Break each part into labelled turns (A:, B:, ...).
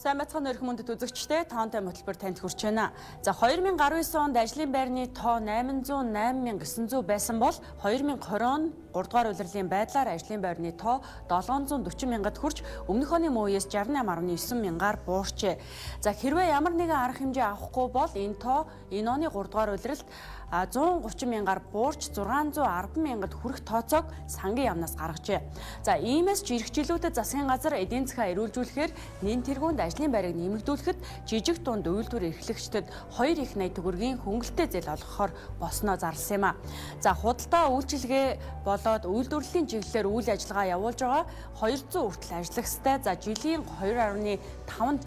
A: Сайн бацхан өрх мөндөд үзэгчдээ тоонтой хөтөлбөр танд хүрч байна. За 2019 онд ажлын байрны тоо 808,900 байсан бол 2020 он 3 дугаар улирлын байдлаар ажлын байрны тоо 740 мянгад хүрч өмнөх оны мууиес 68.9 мянгаар буурчээ. За хэрвээ ямар нэгэн арга хэмжээ авахгүй бол энэ тоо энэ оны 3 дугаар улиралд 130 мянгаар буурч 610 мянгад хүрэх тооцоог сангийн яамнаас гаргажээ. За иймээс ч ирэх жилүүдэд засгийн газар эдийн засгаа эрүүлжүүлэхээр нэн тэргуунд ажлын байрыг нэмэгдүүлэхэд жижиг дунд үйлдвэр эрхлэгчдэд 2 их найт төгрөгийн хөнгөлөлтэй зээл олгохоор босноо зарласан юм а. За худалдаа үйлчилгээ болоод үйлдвэрлэлийн чиглэлээр үйл ажиллагаа явуулж байгаа 200 хүртэл ажиллагчтай за жилийн 2.5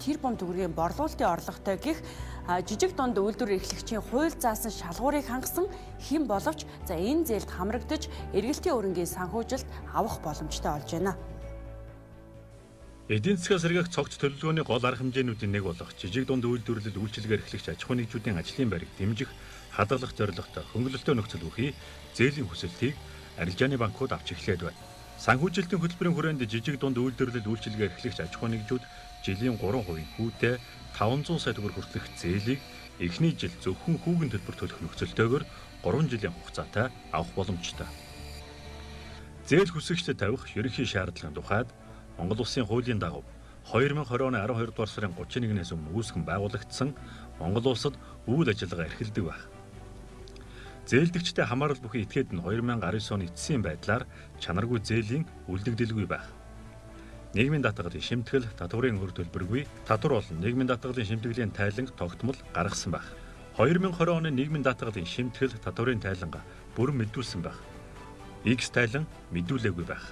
A: тэрбум төгрөгийн борлуулалтын орлоготой гэх жижиг дунд үйлдвэр эрхлэгчийн хууль заасан шалгуурыг хангасан хэн боловч за энэ зээлд хамрагдаж эргэлтийн өрөнгийн санхүүжилт авах боломжтой болж байна.
B: Эдийн засгаас сэргээх цогц төлөвлөгөөний гол арга хэмжээнүүдийн нэг болох жижиг дунд үйлдвэрлэл үйлчилгээ эрхлэгч аж ахуй нэгжүүдийн ажлын байрыг дэмжих, хадгалах зорилготой хөнгөлөлтөө нөхцөл бүхий зээлийн хүсэлтийг арилжааны банкуд авч эхлээд байна. Санхүүжилтийн хөтөлбөрийн хүрээнд жижиг дунд үйлдвэрлэл үйлчилгээ эрхлэгч аж ахуй нэгжүүд жилийн 3% хүүтэй 500 сая төгрөг хүртэлх зээлийг эхний жил зөвхөн хүүгийн төлбөр төлөх нөхцөлтэйгээр 3 жилийн хугацаатай авах боломжтой. Зээл хүсэгчдэд тавих ерөнхий шаардлагын тухайд Монгол Улсын хуулийн дагуу 2020 оны 12 дугаар сарын 31-ээс өмнө үүсгэн байгуулагдсан Монгол улсад үйл ажиллагаа эрхэлдэг байх. Зээлдэгчтэй хамаарал бүхий этгээд нь 2019 оны эцсийн байдлаар чанаргүй зээлийн үлдэгдэлгүй байх. Нийгмийн даатгалын шимтгэл, татварын өр төлбөргүй, татвар болон нийгмийн даатгалын шимтгэлийн тайланг тогтмол гаргасан байх. 2020 оны нийгмийн даатгалын шимтгэл, татварын тайланга бүрэн мэдүүлсэн байх. X тайлан мэдүүлээгүй байх.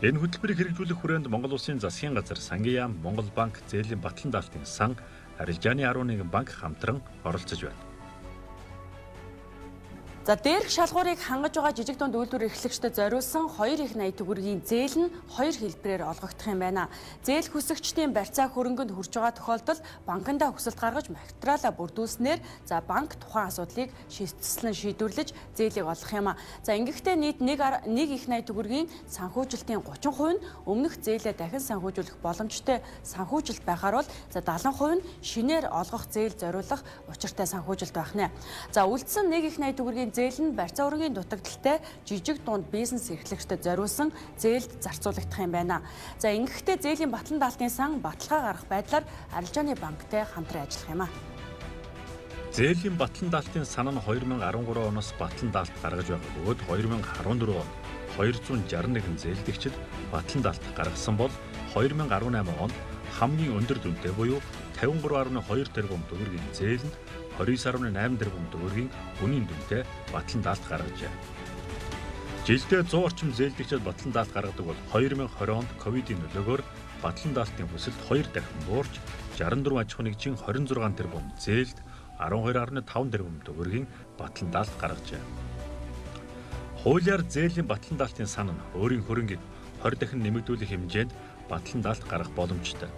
B: Энэ хөтөлбөрийг хэрэгжүүлэх хүрээнд Монгол Улсын засгийн газар, Сангийн яам, Монгол банк, зээлийн батлан даалтын сан, арилжааны 11 банк хамтран оролцож байна.
A: За дээрх шалгуурыг хангаж байгаа жижиг дунд үйлдвэр эрхлэгчдэд зориулсан 2 их найт төгрөгийн зээл нь 2 хэлбэрээр олгогдох юм байна. Зээл хүсэгчдийн барьцаа хөрөнгөнд хүрч байгаа тохиолдолд банкндаа хүсэлт гаргаж материалаа бүрдүүлснээр за банк тухайн асуудлыг шийдтслэн шийдвэрлэж зээлийг олгох юм а. За ингэхдээ нийт 1 их найт төгрөгийн санхүүжилтийн 30% нь өмнөх зээлээ дахин санхүүжүүлэх боломжтой санхүүжилт байхаар бол за 70% нь шинээр олгох зээл зориулах учиртай санхүүжилт байх нэ. За үлдсэн 1 их найт төгрөгийн зээл нь барьцаа өргөний дутагдaltaй жижиг дунд бизнес эрхлэгчдэд зориулсан зээлд зарцуулагдах юм байна. За ингэхдээ зээлийн батлан даалтын сан баталгаа гаргах байдлаар арилжааны банктай хамтран ажиллах юм а.
B: Зээлийн батлан даалтын сан нь 2013 оноос батлан даалт гаргаж байгаа бөгөөд 2014 он 261 зээлдэгчид батлан даалт гаргасан бол 2018 онд хамгийн өндөр дүнтэй буюу 53.2 тэрбум төгрөгийн зээлэнд 29.8 тэрбум төгрөгийн үнийн дүнтэй батлан даалт гаргажээ. Жилдээ 100 орчим зээлдэгчид батлан даалт гаргадаг бол 2020 онд ковидын нөлөөгөөр батлан даалтын хүсэлт 2 дахин буурч 64 аж ахуй нэгжийн 26 тэрбум зээлд 12.5 тэрбум төгрөгийн батлан даалт гаргажээ. Хуулиар зээлийн батлан даалтын сан нь өөрийн хөрөнгийг 20 дахин нэмэгдүүлэх хэмжээнд батлан даалт гаргах боломжтой.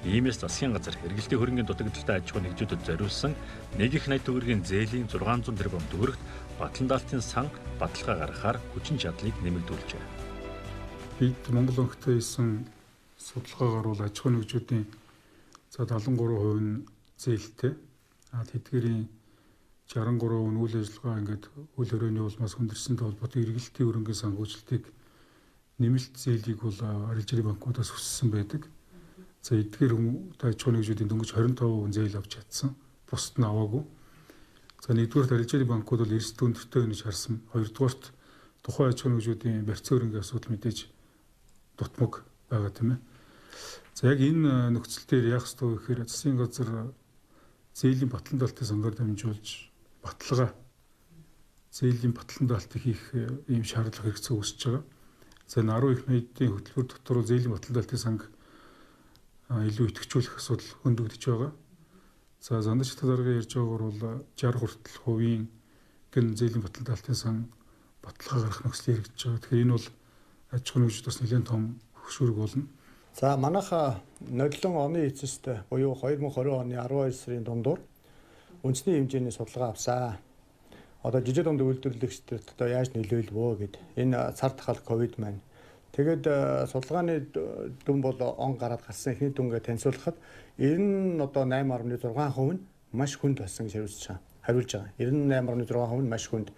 B: Иймээс засгийн газар эргэлтийн хөрөнгийн дутагдaltaй аж ахуй нэгжүүдэд зориулсан 1 их найт төгрөгийн зээлийн 600 тэрбум төгрөгт батлан даалтын сан баталгаа гаргахаар хүчин чадлыг нэмэгдүүлжээ.
C: Бид Монгол банктай хийсэн судалгаагаар бол аж ахуй нэгжүүдийн за 73% нь зээлтэй. Тэдгээрийн 63% нь үйл ажиллагаа ингээд үйл хорионы улмаас хүндэрсэнтэй холбоотой эргэлтийн хөрөнгийн санхүүжилтийг нэмэлт зээлийг бол арилжааны банкудаас хүссэн байдаг. За эдгээр аж ахуй нэгжүүдийн дөнгөж 25% зээл авч чадсан. Бусд нь аваагүй. За нэгдүгээр арилжааны банкуд бол эрсдэл өндөртэй гэж харсан. Хоёрдугаарт тухайн аж ахуй нэгжүүдийн барьцаа хөрөнгийн асуудал мэдээж дутмаг байгаа тийм ээ. За яг энэ нөхцөл дээр яах ёстой вэ гэхээр засгийн газар зээлийн батлан даалтын сангаар дамжуулж зээлийн батлан даалтыг хийх ийм шаардлага хэрэгцээ үүсэж байгаа. За 10 их найдын хөтөлбөр дотор зээлийн батлан даалтын санг илүү идэвхжүүлэх асуудал хөндөгдөж байгаа. За зандаж дараагийн ярьж байгаагаар бол 60 хүртэл хувийн гэн зээлийн батлан даалтын сан баталгаа гаргах нөхцөл хэрэгжиж байгаа. Тэгэхээр энэ бол аж ахуй нэгжүүд бас нэлээд том хөшүүрэг болно.
D: За манайх нодлон оны эцэст буюу 2020 оны 12 сарын дундуур үндэсний хэмжээний судалгаа авсан. Одоо жижиг дунд үйлдвэрлэгчдэрт одоо яаж нөлөөлв гэд энэ цар тахал ковид маань Тэгээд судалгааны дүн бол он гараад гарсан эхний дүнгээ танилцуулахад 98.6% нь маш хүнд болсон гэж хариулж байгаа. 98.6% нь маш хүнд.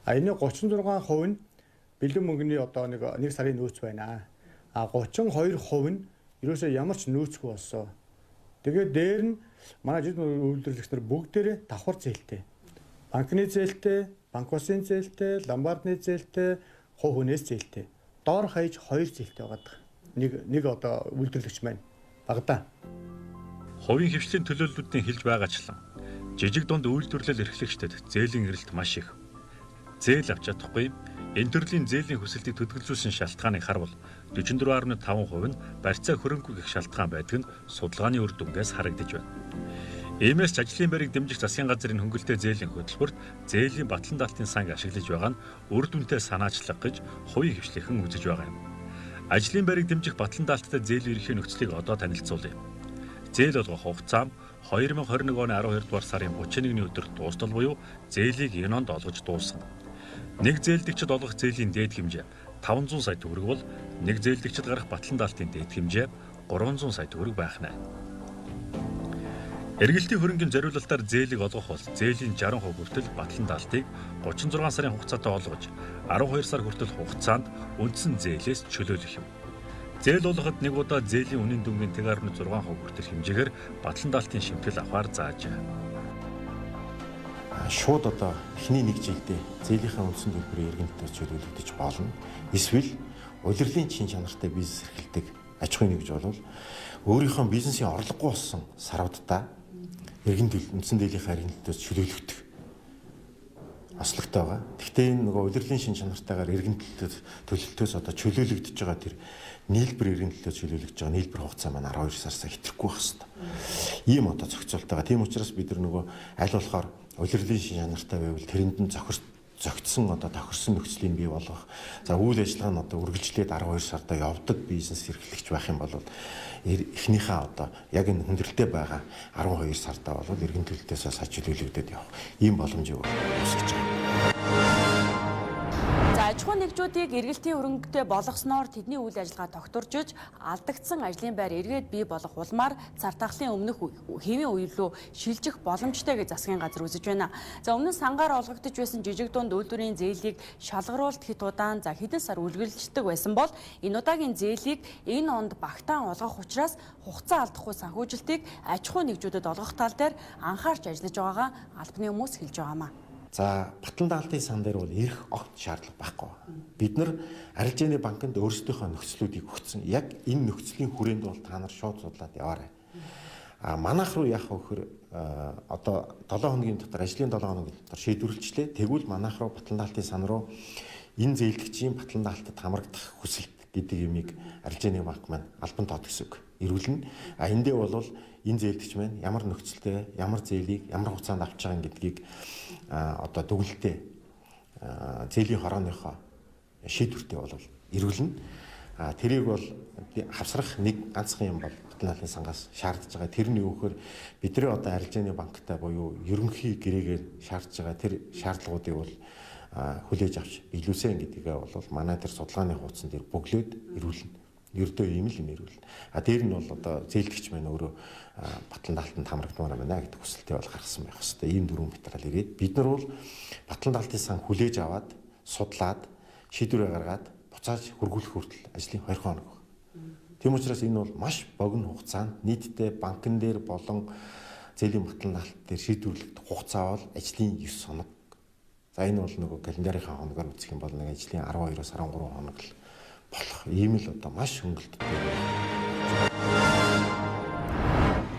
D: Энэ 36% нь бэлэн мөнгөний одоо нэг сарын нөөц байна. 32% нь ерөөсөө ямар ч нөөцгүй болсон. Тэгээд дээр нь манай жид үйлдвэрлэгч нар бүгдээрээ давхар зээлтэй. Банкны зээлтэй, банк усын зээлтэй, ломбардны зээлтэй, хувь хүнээс зээлтэй. Доор хаяж 2 зээлтэй байгаа. Нэг одоо үйлдвэрлэгч маань багадаа.
B: Хувийн хвшлийн төлөөллүүдийн хэлж байгаачлан жижиг дунд үйлдвэрлэл эрхлэгчдэд зээлийн эрэлт маш их. Зээл авч чадахгүй энэ төрлийн зээлийн хүсэлтийг төдөлжүүлсэн шалтгааныг харвал 44.5% нь барьцаа хөрөнгө гэх шалтгаан байдаг нь судалгааны үр дүнгээс харагдаж байна. Иймээс ч ажлын байрыг дэмжих засгийн газрын хөнгөлтэй зээлийн хөтөлбөрт зээлийн батлан даалтын санг ашиглаж байгаа нь үр дүнтэй санаачлага гэж хувийн хвшлийнхэн үзэж байгаа юм. Ажлын байрыг дэмжих батлан даалттай зээлийн ерөнхий нөхцөлийг одоо танилцуулъя. Зээл олгох хугацаа 2021 оны 12 дугаар сарын 31-ний өдөр дуустал буюу зээлийг энэ онд олгож дуусгана. Нэг зээлдэгчд олгох зээлийн дээд хэмжээ 500 сая төгрөг бол нэг зээлдэгчд гарах батлан даалтын дээд хэмжээ 300 сая төгрөг байх нь. Эргэлтийн хөрөнгийн зориулалтаар зээлийг олгох бол зээлийн 60% хүртэл батлан даалтыг 36 сарын хугацаатай олгож 12 сар хүртэл хугацаанд үндсэн зээлээс чөлөөлөх юм. Зээл олгоход нэг удаа зээлийн үнийн дүнгийн 1.6% хүртэл хэмжээгээр батлан даалтын шимтгэл авахар заажээ.
E: Шууд одоо эхний нэг жилдээ зээлийнхаа үндсэн төлбөрийн иргэнтээр чөлөөлөгдөж болно. Эсвэл улирлын чин чанартай бизнес эрхэлдэг аж ахуйн нэгж бол өөрийнхөө бизнесийн орлогогүй болсон сарвдаа иргэн үндсэн зээлийнхаа иргэнтээр чөлөөлөгдөх ослогтой байгаа. Гэхдээ энэ нөгөө улирлын шин чанартайгаар иргэн төлөлтөөс одоо чөлөөлөгдөж байгаа тэр нийлбэр иргэн төлөлтөөс чөлөөлөгдөж байгаа нийлбэр хугацаа маань 12 сараас хэтрэхгүй байх хэвээр. Ийм одоо зохицуултайгаа. Тийм учраас бид нөгөө аль болохоор улирлын шин чанартай байвал тэрэнд нь зөгтсөн одоо тохирсон нөхцөлийн бий болгох. За үйл ажиллагаа нь одоо үргэлжлээд 12 сарда явдаг бизнес эрхлэгч байх юм бол эхнийхээ одоо яг энэ хүндрэлтэй байгаа 12 сарда бол иргэн төлөлтөөсөө сачилүүлэгдэд явах ийм боломжийг үүсгэж байгаа.
A: За аж ахуйн нэгжүүдийг эргэлтийн хөрөнгөтэй болгосноор тэдний үйл ажиллагаа тогтворжиж алдагдсан ажлын байр эргээд бий болох улмаар цар тахлын өмнөх хэвийн үе рүү шилжих боломжтой гэж засгийн газар үзэж байна. За өмнө нь сангаар олгогдож байсан жижиг дунд үйлдвэрийн зээлийг шалгаруулалт хэд удаан за хэдэн сар үргэлжлэдэг байсан бол энэ удаагийн зээлийг энэ онд багтаан олгох учраас хугацаа алдахгүй санхүүжилтийг аж ахуйн нэгжүүдэд олгох тал дээр анхаарч ажиллаж байгаагаа албаны хүмүүс хэлж байгаамаа.
E: За батлан даалтын сан дээр бол ирэх огт шаардлага байхгүй. Бид нар арилжааны банкнд өөрсдийнхөө нөхцлүүдийг өгсөн. Яг энэ нөхцөлийн хүрээнд бол та нар шууд судлаад яваарай. Манайх руу яах вэ гэхээр одоо 7 хоногийн дотор ажлын 7 хоногийн дотор шийдвэрлэжлээ. Тэгвэл манайх руу батлан даалтын сан руу энэ зээлдэгчийн батлан даалтад хамрагдах хүсэлт гэдэг юмыг арилжааны банк маань албан тоод гэсэн үг эрүүлнэ. Эндээ бол энэ зээлдэгч маань ямар нөхцөлтэй, ямар зээлийг, ямар хугацаанд авч байгаа гэдгийг одоо дүгнэлтээ зээлийн хорооныхоо шийдвэртэй бол эрүүлнэ. Тэрийг бол хавсрах нэг ганцхан юм бол батлан даалтын сангаас шаардж байгаа. Тэр нь юу гэхээр бидний одоо арилжааны банктай буюу ерөнхий гэрээгээр шаардж байгаа тэр шаардлагуудыг бол хүлээж авч илүүсэн гэдгээ бол манай тэр судалгааны хуудсан дээр бөглөөд эрүүлнэ. Ердөө ийм л юм эрүүлнэ. Дээр нь бол одоо зээлдэгч маань өөрөө батлан даалтанд хамрагдмаар байна гэдэг хүсэлтэй бол гаргасан байх хэвээр. Ийм дөрвөн материал ирээд бид нар бол батлан даалтын сан хүлээж аваад судлаад шийдвэрээ гаргаад буцааж хөргүүлэх хүртэл ажлын 2 хоног баг. Тийм учраас энэ бол маш богино хугацаанд нийтдээ банкн дээр болон зээлийн батлан даалт дээр шийдвэрлэх хугацаа бол ажлын 9 хоног. За энэ бол нөгөө календарийнхаа хоногоор үзэх юм бол нэг ажлын 12-оос 13 хоног л болох. Ийм л одоо маш хөнгөлөлттэй.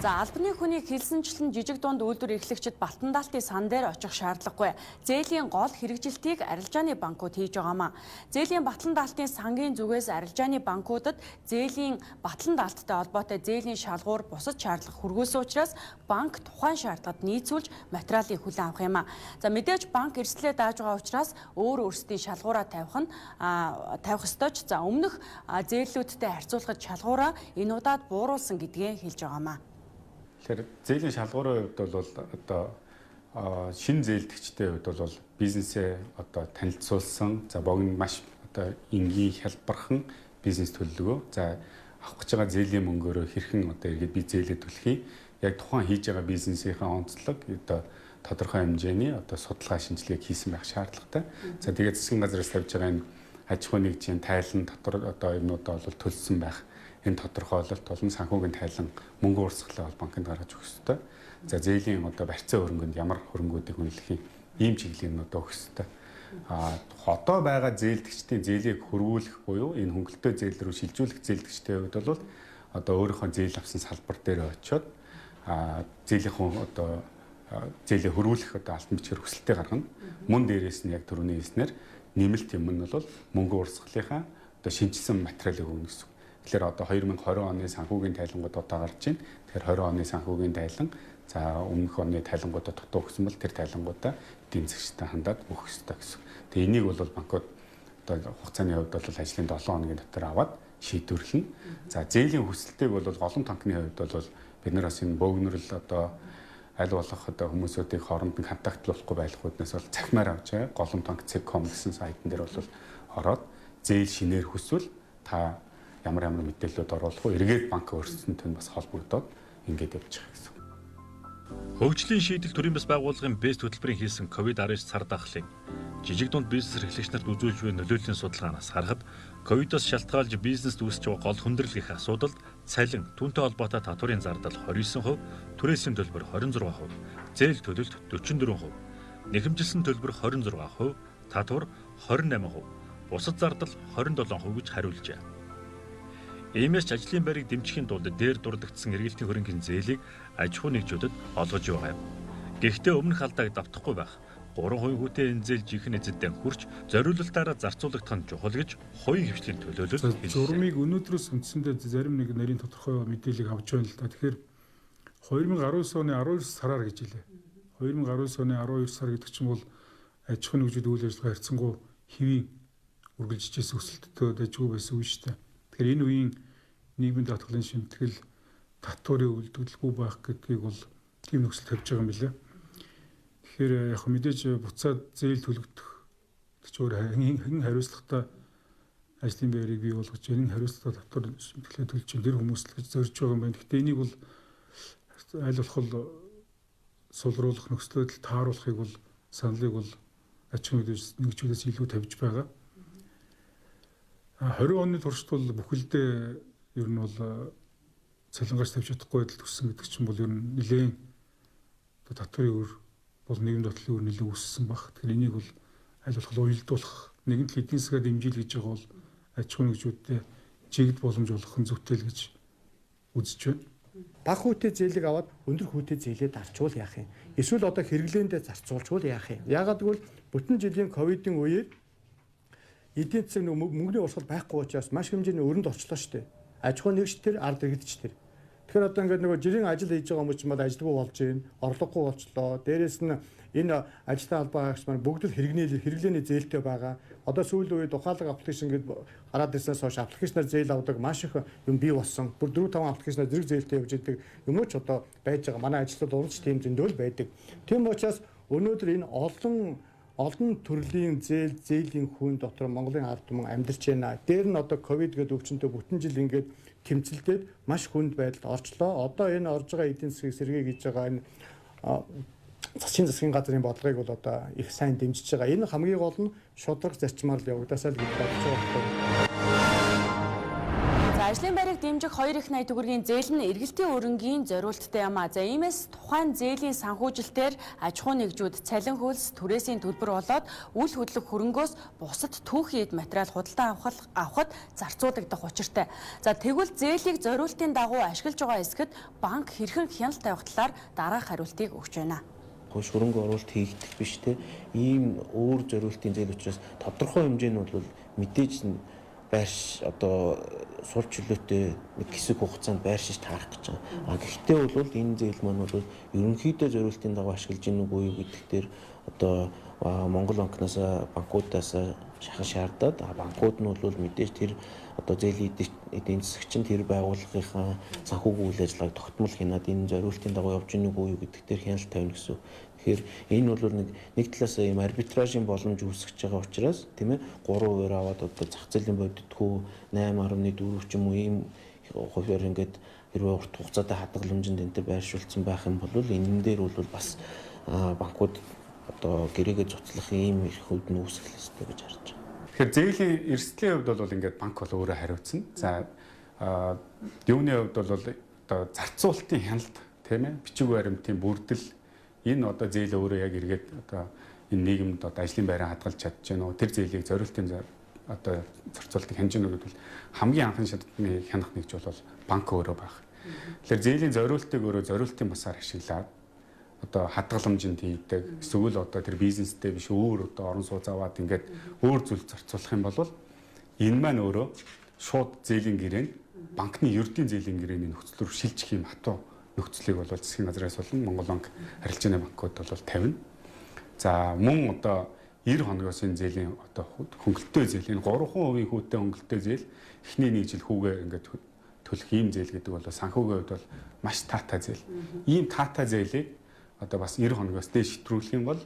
A: За албаны хүнийг хэлсэнчлэн жижиг дунд үйлдвэр эрхлэгчид батлан даалтын сан дээр очих шаардлагагүй. Зээлийн гол хэрэгжилтийг арилжааны банкуд хийж байгаамаа. Зээлийн батлан даалтын сангийн зүгээс арилжааны банкудад зээлийн батлан даалттай холбоотой зээлийн шалгуур бусад шаардлага хүргүүлсэн учраас банк тухайн шаардлагад нийцүүлж материалын хүлээн авах юм а. За мэдээж банк эрсдлээ дааж байгаа учраас өөрсдийн шалгуураа тавих ёстой ч за өмнөх зээллүүдтэй харьцуулахад шалгуураа энэ удаад бууруулсан гэдгээ хэлж байгаамаа.
C: Тэгэхээр зээлийн шалгуурын хувьд бол одоо шинэ зээлдэгчтэй хувьд бол бизнесээ одоо танилцуулсан. За богино маш одоо энгийн хялбархан
F: бизнес төлөлгөө. За авах гэж байгаа зээлийн мөнгөөрөө хэрхэн одоо эргээд би зээлээ төлөхий. Яг тухайн хийж байгаа бизнесийнхээ онцлог одоо тодорхой хэмжээний одоо судалгаа шинжилгээг хийсэн байх шаардлагатай. За тэгээд засгийн газраас тавьж байгаа энэ аж ахуйн нэгжийн тайлан дотор одоо юмнуудаа бол төлсөн байх. Энэ тодорхойлолт болон санхүүгийн тайлан мөнгө урсгалаа бол банкнд гаргаж өгөх ёстой. За зээлийн одоо барьцаа хөрөнгөнд ямар хөрөнгүүдийг үнэлэх юм ийм чиглэлийн одоо өгөх ёстой. Одоо байгаа зээлдэгчдийн зээлийг хөрвүүлэх буюу энэ хөнгөлөлтөө зээл рүү шилжүүлэх зээлдэгчдийн хувьд бол одоо өөрийнхөө зээл авсан салбар дээр очиод зээлийнхөө одоо зээлээ хөрвүүлэх одоо алтан бичгээр хүсэлтээ гаргана. Мөн дээрээс нь яг түрүүний хэлснээр нэмэлт юм нь бол мөнгө урсгалынхаа одоо шинжилсэн материалыг өгнө гэсэн. Тэгэхээр одоо 2020 оны санхүүгийн тайлангууд одоо гарч байна. Тэгэхээр 20 оны санхүүгийн тайлан за өмнөх оны тайлангуудад дутуу өгсөн бол тэр тайлангуудаа эдийн засгчтай хандаад өгөх ёстой гэсэн. Тэгээ энийг бол банкуд одоо хугацааны хувьд бол ажлын 7 хоногийн дотор аваад шийдвэрлэнэ. За зээлийн хүсэлтийг бол голом танкны хувьд бол бид нар бас энэ бөөгнөрл одоо аль болох одоо хүмүүсүүдийг хооронд нь контактлуулахгүй байх үүднээс бол цахимаар авч байгаа голом танк цэг.com гэсэн сайтн дээр бол ороод зээл шинээр хүсвэл та ямар мэдээлэлүүд оруулах вэ? Эргээд банк өөрсдөнтэй бас холбогдоод ингэж явж байгаа гэсэн.
B: Хөгжлийн шийдэл төрийн бас байгууллагын бэст хөтөлбөрийн хийсэн COVID-19 сар дахлын жижиг дунд бизнес эрхлэгч нарт үзүүлж буй нөлөөллийн судалгаанаас харахад ковидоос шалтгаалж бизнест үүсэж байгаа гол хүндрэл гэх асуудалд цалин, түүнтэй холбоотой татварын зардал 29%, түрээсийн төлбөр 26%, зээл төлөлт 44%, нэхэмжилсэн төлбөр 26%, татвар 28%, бусад зардал 27% гэж хариулжээ. Иймээс ч ажлын байрыг дэмжихийн тулд дээр дурддагдсан эргэлтийн хөрөнгөний зээлийг аж ахуйн нэгжүүдэд олгож байгаа юм. Гэхдээ өмнөх алдааг давтахгүй байх 3% хүүтэй энэ зээл жинхэнэ эзэддээ хүрч зориулалтаараа зарцуулагдах нь чухал гэж хувийн хвшлийн төлөөлөлд хэлсэн.
C: Журмыг өнөөдрөөс үндсэндээ зарим нэг нарийн тодорхой мэдээллийг авч байна л да. Тэгэхээр 2019 оны 12 сараар гэж хэлээ. 2019 оны 12 сар гэдэг чинь бол аж ахуйн нэгжүүд үйл ажиллагаа харьцангуй хэвийн үргэлжижсэн өсөлттэй дайггүй байсан үе шүү дээ. Тэгэхээр энэ үеийн нийгмийн даатгалын шимтгэл татварын үйлдвэрлэхгүй байх гэдгийг бол тийм нөхцөл тавьж байгаа юм билээ. Тэгэхээр яг мэдээж буцаад зээл төлөгдөх гэж өөр хэн хариуцлагатай ажлын байрыг бий болгож энэ хариуцлагатай татвар шимтгэлээ төлж чинь тэр хүмүүс л гэж зорж байгаа юм байна. Гэхдээ энийг бол аль болох сулруулах нөхцөлөд тааруулахыг бол саналыг бол аж ахуйн нэгжүүдээс илүү тавьж байгаа. 20 оны туршид бол бүхэлдээ ер нь бол цалингаас тавьж чадахгүй байдал төссөн гэдэг чинь бол ер нь нэлээд татварын өөр бол нийгэм дотлын өөр нэлээд өссөн баг. Тэгэхээр энийг бол аль болох уялдуулах нэгэнт л эдийн засгаа дэмжил гэж байгаа бол аж ахуйн нэгжүүдтэй чигд боломж олгох нь зүйтэй л гэж үзэж байна.
D: Бага хүүтэй зээлийг аваад өндөр хүүтэй зээлээ дарчвал яах юм? Эсвэл одоо хэрэглээндээ зарцуулчвал яах юм? Яагаад гэвэл бүтэн жилийн ковидын үеэр эдийн засаг мөнгөний урсгал байхгүй учраас маш хэмжээний өрөнд орчлоо шүү дээ. Аж ахуйн нэгжтэр, ард иргэдчтэр. Тэгэхээр одоо ингээд нөгөө жирийн ажил хийж байгаа хүмүүс ч мод ажилгүй болж гин, орлогогүй болчлоо. Дээрээс нь энэ ажилтай холбоо агч маань бүгд л хэрэглээний зээлтэй байгаа. Одоо сүүлийн үед ухаалаг аппликейшн гэдэг гараад ирснээс хойш аппликейшнаар зээл авдаг маш их юм бий болсон. Бүр 4-5 аппликейшнаар зэрэг зээлтэй явж идэг юм уу ч одоо байж байгаа. Манай ажилтнууд уралж тийм зөндөөл байдаг. Тийм учраас өнөөдөр энэ олон төрлийн зээлийн хүн дотор Монголын ард түмэн амьдарч байна. Дээр нь одоо ковид гэдэг өвчнөд бүтэн жил ингээд тэмцэлдээд маш хүнд байдалд орчлоо. Одоо энэ орж байгаа эдийн засгийг сэргэе гэж байгаа энэ засгийн газрын бодлогыг бол одоо их сайн дэмжиж байгаа. Энэ хамгийн гол нь шударга зарчмаар л явагдаасаа л гэж бодож байгаа.
A: Ажлын байрыг дэмжих 2.80 төгрөгийн зээл нь эргэлтийн өрөнгийн зориулттай юм а. За иймээс тухайн зээлийн санхүүжилтээр аж ахуйн нэгжүүд цалин хөлс түрээсийн төлбөр болоод үйл хөдлөх хөрөнгөөс бусад түүхийд материал худалдан авахд зарцуулагдах учиртай. За тэгвэл зээлийг зориултын дагуу ашиглаж байгаа эсэхэд банк хэрхэн хяналт тавих талаар дараах хариултыг өгч байна.
G: Хөрөнгө оруулалт хийгдэх биш те ийм өөр зориултын зээл учраас тодорхой хэмжээнд бол мэдээж байрш одоо сул чөлөөтэй нэг хэсэг хугацаанд байршиж таарах гэж байгаа. Гэхдээ бол энэ зээл маань бол ерөнхийдөө зориултын дагуу ашиглаж ийн үгүй юу гэдэг дээр одоо Монгол банкнаас банкудаас шахах шаардаад банкуд нь бол мэдээж тэр одоо зээлийн эдийн засагч нь тэр байгууллагынхаа санхүүгийн үйл ажиллагааг тогтмол хянаад энэ зориултын дагуу явж ийн үгүй юу гэдэг дээр хяналт тавина гэсэн. Тэгэхээр энэ бол нэг талаас ийм арбитражийн боломж үүсгэж байгаа учраас тийм ээ 3% аваад одоо зах зээлийн бодитгүй 8.4 ч юм уу ийм хувьар ингээд хэрвээ урт хугацаатай хадгаламжинд энэ төр байршуулсан байх юм бол энэ дээр бол бас банкуд одоо гэрээгээ цуцлах ийм их хувьд нь үүсэх хэрэгтэй гэж харж байна.
F: Тэгэхээр зээлийн эрсдлийн хувьд бол ингээд банк бол өөрөө хариуцна. За юуны хувьд бол одоо зарцуулалтын хяналт тийм ээ бичиг баримтын бүрдэл энэ одоо зээл өөрөө яг эргээд одоо энэ нийгэмд одоо ажлын байраа хадгалж чадж гэнэ үү тэр зээлийг зориултын одоо зарцуулалтыг хянаж гэнэ гэдэг бол хамгийн анхны шатны хянах нэгж бол банк өөрөө байх. Тэгэхээр зээлийн зориултыг өөрөө зориултын басаар ашиглаад одоо хадгаламжинд хийдэг эсвэл одоо тэр бизнестэй биш өөр одоо орон сууц аваад ингээд өөр зүйл зарцуулах юм бол энэ маань өөрөө шууд зээлийн гэрээнд банкны ердийн зээлийн гэрээний нөхцөл рүү шилжих юм хатуу нөхцөлийг бол засгийн газраас болон Монгол банк харилцааны банкуд бол тавина. За мөн одоо 90 хоногоос энэ зээлийн одоо хөнгөлөлтөө зээл энэ 3% хүүтэй хөнгөлөлтөө зээл эхний нэг жил хүүгээ ингээд төлөх ийм зээл гэдэг бол санхүүгийн хувьд бол маш таатай зээл. Ийм таатай зээлийг одоо бас 90 хоногоос дээш хэтрүүлэх юм бол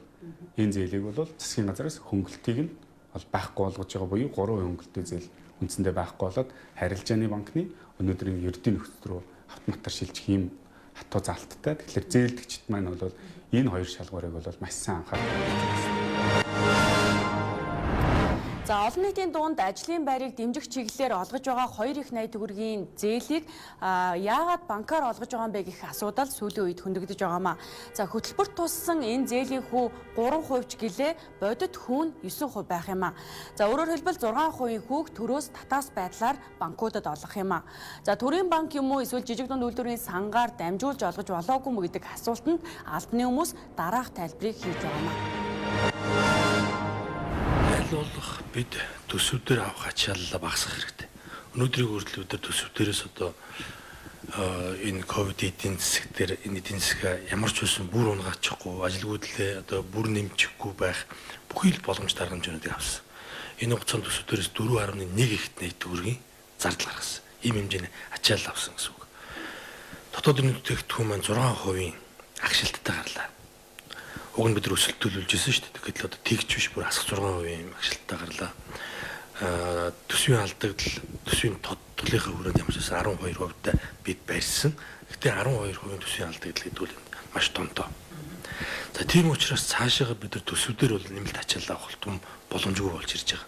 F: энэ зээлийг бол засгийн газраас хөнгөлөлтийг нь бол байхгүй болгож байгаа буюу 3% хөнгөлөлтөө зээл үндсэндээ байхгүй болоод харилцааны банкны өнөөдрийн ердийн нөхцөл рүү автоматар шилжих ийм хатуу залттай. Тэгэхээр зээлдэгчд маань бол энэ хоёр шалгуурыг бол маш сайн анхаарах.
A: За олон нийтийн дунд ажлын байрыг дэмжих чиглэлээр олгож байгаа 2 их найд төгрөгийн зээлийг яагаад банкар олгож байгаа юм бэ гэх асуудал сүүлийн үед хөндөгдөж байгаамаа. За хөтөлбөрт туссан энэ зээлийн хүү 3% ч гэлээ бодит хүүн 9% байх юм аа. За өөрөөр хэлбэл 6% хүүг төрөөс татаас байдлаар банкудад олгох юм аа. За төрийн банк юм уу эсвэл жижиг дунд үйлдвэрийн сангаар дамжуулж олгож болоогүй мө гэдэг асуултанд албаны хүмүүс дараах тайлбарыг хийж байгаамаа.
H: Болох бид төсвүүдээр авах ачааллаа багасгах хэрэгтэй. Өнөөдрийн хүртэл бид төсвүүдээс одоо энэ ковид эдийн засаг дээр энэ эдийн засаг ямар ч байсан бүр унгаачихгүй, ажилгүйдлээ одоо бүр нэмчихгүй байх бүхий л боломж даргамжуудыг авсан. Энэ хугацаанд төсвүүдээс 4.1 ихт найт төгрөгийн зардал гаргасан. Ийм хэмжээний ачаалал авсан гэсэн үг. Дотоод иргэд бүтээгдэхүүн маань 6% агшилттай гарлаа. Уг нь бид өсөлтөлүүлж ирсэн шүү дээ. Тэгэхээр л одоо тэгч биш бүр асах 6% агшилттай гарлаа. Төсвийн алдагдал, төсвийн тодголынхаа хүрээнд ямар ч 12%-тай бид барьсан. Гэхдээ 12% төсвийн алдагдал гэдэг нь маш тонтоо. За тийм учраас цаашаага бид нар төсвүүдээр бол нэмэлт ачаалал авах том боломжгүй болж ирж байгаа.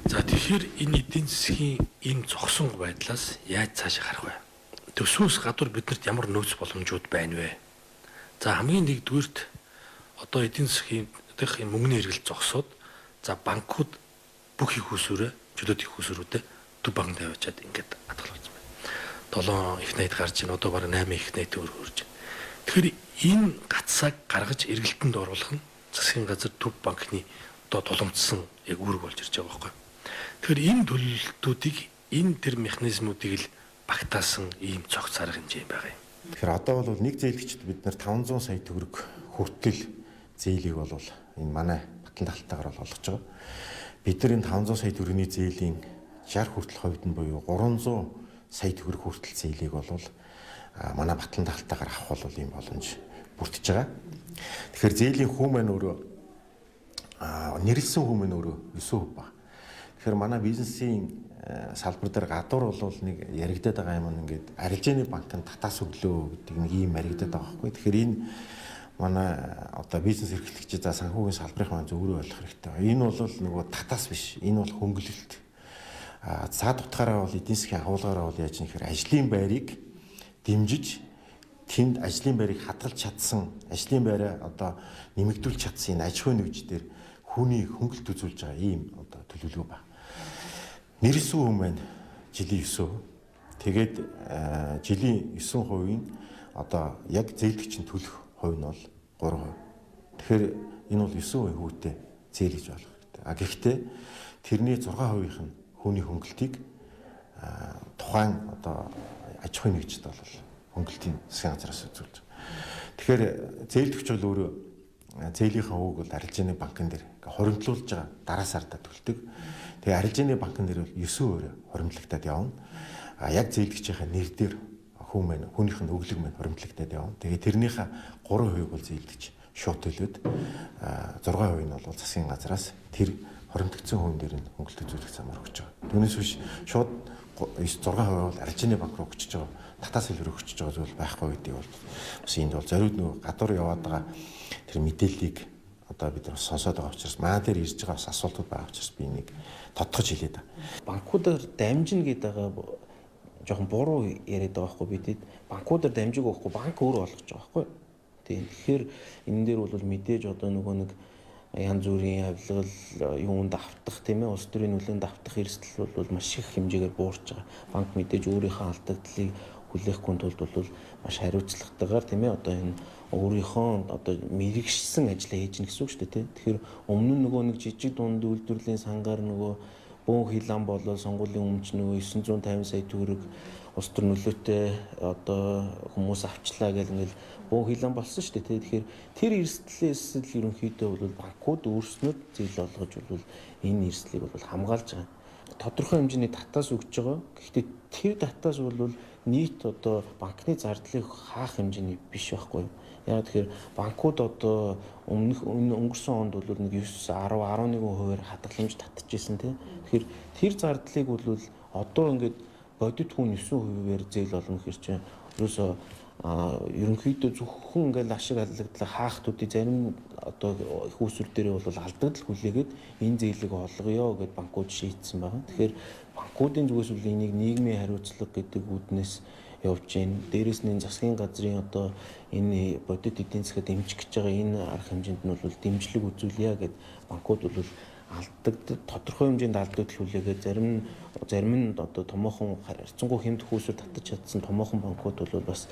H: За тэгэхээр энэ эдийн засгийн ийм зогсон байдлаас яаж цаашаа гарах вэ? Төсвөөс гадуур биднэрт ямар нөөц боломжууд байна вэ? За хамгийн нэгдүгüүрт одоо эдийн засгийн энэ мөнгөний хэрэгэл зогсоод за банкуд бүх их усүрээ чөлөөт их усүрүүдэд төв банк тавьчаад ингээд хадгалсан байна. 7 их найд гарч ийн одоо бараг 8 их найд төгрөг хүрч байна. Тэгэхээр энэ гацсаг гаргаж эргэлтэнд оруулах нь засгийн газар төв банкны одоо тулгымдсан яг үүрэг болж ирж байгаа байхгүй. Тэгэхээр энэ төлөлтүүдийг энэ төр механизмуудыг л багтаасан ийм цогц арга хэмжээ байгаа юм.
E: Тэгэхээр одоо бол нэг зээлгчд бид нар 500 сая төгрөг хүртэл зээлийг бол энэ манай батлан талтайгаар бол олгож байгаа. Бид нар энэ 500 сая төгрөгийн зээлийн 60 хүртэл хувьд нь буюу 300 сая төгрөг хүртэл зээлийг бол манай батлан талтайгаар авах бол ийм боломж бүрдэж байгаа. Тэгэхээр зээлийн хүү маань өөрөө нэрлсэн хүү маань өөрөө 9% байна. Тэгэхээр манай бизнесийн салбар дээр гадуур бол нэг яригдаад байгаа юм ингээд арилжааны банкнд татаас өглөө гэдэг нэг ийм яригдаад байгаа байхгүй. Тэгэхээр энэ манай одоо бизнес эрхлэгчид за санхүүгийн салбарын маань зөвөрөө ойлгох хэрэгтэй. Энэ бол нөгөө татаас биш. Энэ бол хөнгөлөлт. Цаад утгаараа бол эдийн засгийн агуулгаараа бол яаж нэхэр ажлын байрыг дэмжиж тэнд ажлын байрыг хадгалж чадсан, ажлын байраа одоо нэмэгдүүлж чадсан энэ аж ахуйн нэгж дээр хүний хөнгөлт үзүүлж байгаа ийм одоо төлөвлөгөө байна. Нэрсэн хүн маань жилийн 9%. Тэгээд жилийн 9%-ийн одоо яг зээлгчийн төлөх хувь нь бол 3%. Тэгэхээр энэ бол 9% хүүтэй зээл гэж болох хэрэгтэй. Гэхдээ тэрний 6%-ийнх нь хүний хөнгөлтийг тухайн одоо аж ахуйн нэгжид бол хөнгөлтийн засгийн газраас үзүүлж байгаа. Тэгэхээр зээлдэгч бол өөрөө зээлийнхаа өвөг бол арилжааны банкн дээр хоримтлуулж байгаа дараа сарда төлдөг. Тэгээ арилжааны банкн дээр бол 9% хоримтлагтаад явна. Яг зээлдэгчийнхаа нэр дээр хүн маань хүнийх нь өглөг маань хоримтлагтаад явна. Тэгээ тэрнийхээ 3% бол зээлдэгч шууд төлөөд 6% нь бол засгийн газраас тэр хоримтгдсан хувийн дээр нь хөнгөлөлт үзүүлэх замаар өгч байгаа. Түүнээс биш шууд 6% бол арилжааны банк руу өгч байгаа. Татаас илүүр өгч байгаа зүйл байхгүй гэдгийг бол бас энд бол зориуд нөгөө гадуур яваад байгаа тэр мэдээллийг одоо бид нар сонсоод байгаа учраас маа дээр ирж байгаа бас асуултууд байгаа учраас би энийг тодтогч хэлээд байна.
G: Банкудаар дамжина гэдэг байгаа жоохон буруу яриад байгаа байхгүй бидэд банкудаар дамжиг өгөхгүй банк өөрөө олгож байгаа байхгүй. Тийм. Тэгэхээр энэ дээр бол мэдээж одоо нөгөө нэг янз бүрийн авилгал юунд автах тийм ээ улс төрийн нөлөөнд автах эрсдэл бол маш их хэмжээгээр буурч байгаа. Банк мэдээж өөрийнхөө алдагдлыг хүлээхгүй тулд бол маш хариуцлагатайгаар тийм ээ одоо энэ өөрийнхөө одоо мэрэгшсэн ажлаа хийж гэнэ гэсэн үг шүү дээ тийм. Тэгэхээр өмнө нь нөгөө нэг жижиг дунд үйлдвэрлэлийн сангаар нөгөө бөөн хилан болол сонгуулийн өмнө ч нөгөө 950 сая төгрөг улс төр нөлөөтэй одоо хүмүүс авчлаа гэл ингээл бөөн хилан болсон шүү дээ тийм. Тэгэхээр тэр эрсдлээс л ерөнхийдөө бол банкуд өөрснөө зээл олгож бол энэ эрсдлийг бол хамгаалж байгаа. Тодорхой хэмжээний татаас өгч байгаа. Гэхдээ тэр татаас бол нийт одоо банкны зардлыг хаах хэмжээний биш байхгүй юу? Яг тэгэхээр банкуд одоо өнгөрсөн онд бол нэг 9-10-11% хадгаламж татчихсан тийм. Тэгэхээр тэр зардлыг бол одоо ингээд бодит хүн 9%-ээр зээл олно гэхэр чинь ерөөсөө ерөнхийдөө зөвхөн ингээл ашиг аллагдлаа хаахтуудын зарим одоо их усүр дээр бол алдагдал хүлээгээд энэ зээлийг олгоё гэд банкуд шийдсэн байна. Тэгэхээр банкуудын зүгээс бол энийг нийгмийн хариуцлага гэдэг үүднээс явж гин. Дээрээс нь засгийн газрын одоо энэ бодит эдийн засгаа дэмжих гэж байгаа энэ арга хэмжээнд нь бол дэмжлэг үзүүлье гэд банкуд бол тодорхой хэмжээнд алдагдал хүлээгээд зарим нь одоо томоохон харьцангуй хэмт хүүсээр татаж чадсан томоохон банкуд бол бас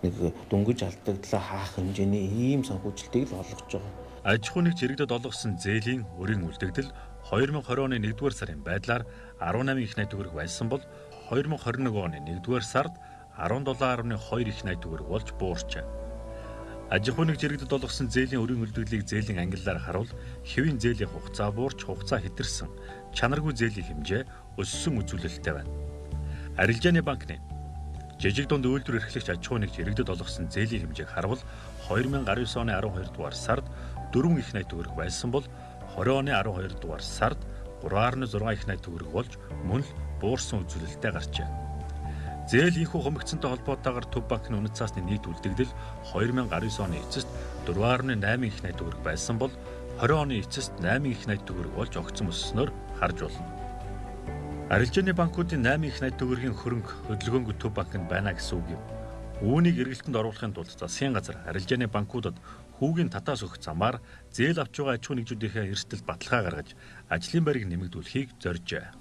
G: нэг дөнгөж алдагдлаа хаах хэмжээний ийм санхүүжилтийг л олгож байгаа.
B: Аж ахуй нэгж иргэдэд олгосон зээлийн өрийн үлдэгдэл 2020 оны 1-р сарын байдлаар 18 их найт төгрөг байсан бол 2021 оны 1-р сард 17.2 их найт төгрөг болж буурчээ. Аж ахуй нэгж иргэдэд олгосон зээлийн өрийн үлдэгдлийг зээлийн ангиллаар харуул хэвийн зээлийн хугацаа буурч хугацаа хэтэрсэн чанаргүй зээлийн хэмжээ өссөн үзүүлэлттэй байна. Арилжааны банкны жижиг дунд үйлдвэр эрхлэгч аж ахуй нэгж иргэдэд олгосон зээлийн хэмжээг харвал 2019 оны 12 дугаар сард 4 их найт төгрөг байсан бол 20 оны 12 дугаар сард 3.6 их найт төгрөг болж мөн л буурсан үзүүлэлттэй гарчээ. Зээл инхүү хумигцсантай холбоотойгоор Төв банкны үнэт цаасны нийт үлдэгдэл 2019 оны эцэст 4.8 их найт төгрөг байсан бол 20 оны эцэст 8 их найт төгрөг болж огцом өссөнөөр харж болно. Арилжааны банкуудын 8 их найт төгрөгийн хөрөнгө хөдөлгөөнгүй Төв банкнд байна гэсэн үг юм. Үүнийг эргэлтэнд оруулахын тулд засгийн газар арилжааны банкудад хүүгийн татаас өгөх замаар зээл авч байгаа аж ахуй нэгжүүдийнхээ эрсдэл баталгаа гаргаж ажлын байрыг нэмэгдүүлэхийг зоржээ.